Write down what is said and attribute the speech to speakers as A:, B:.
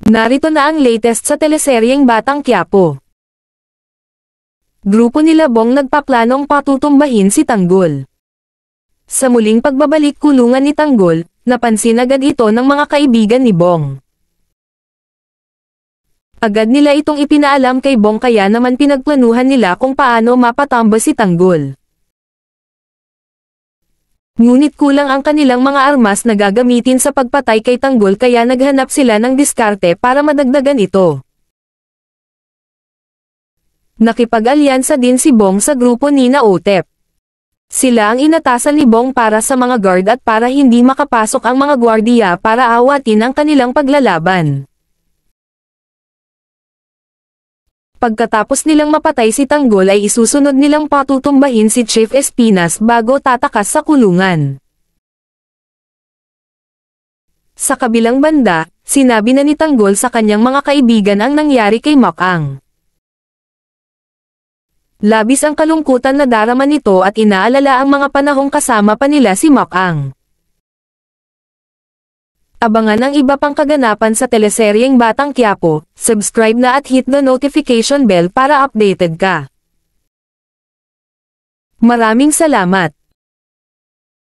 A: Narito na ang latest sa teleseryeng Batang Quiapo. Grupo nila Bong nagpaplanong patutumbahin si Tanggol. Sa muling pagbabalik kulungan ni Tanggol, napansin agad ito ng mga kaibigan ni Bong. Agad nila itong ipinaalam kay Bong kaya naman pinagplanuhan nila kung paano mapatamba si Tanggol. Ngunit kulang ang kanilang mga armas na gagamitin sa pagpatay kay Tanggol kaya naghanap sila ng diskarte para madagdagan ito. Nakipag-alyansa din si Bong sa grupo ni na Otep. Sila ang inatasan ni Bong para sa mga guard at para hindi makapasok ang mga gwardiya para awatin ang kanilang paglalaban. Pagkatapos nilang mapatay si Tanggol ay isusunod nilang patutumbahin si Chief Espinas bago tatakas sa kulungan. Sa kabilang banda, sinabi na ni Tanggol sa kanyang mga kaibigan ang nangyari kay Makang. Labis ang kalungkutan na darama nito at inaalala ang mga panahong kasama pa nila si Makang. Abangan ang iba pang kaganapan sa teleseryeng Batang Quiapo, subscribe na at hit the notification bell para updated ka. Maraming salamat!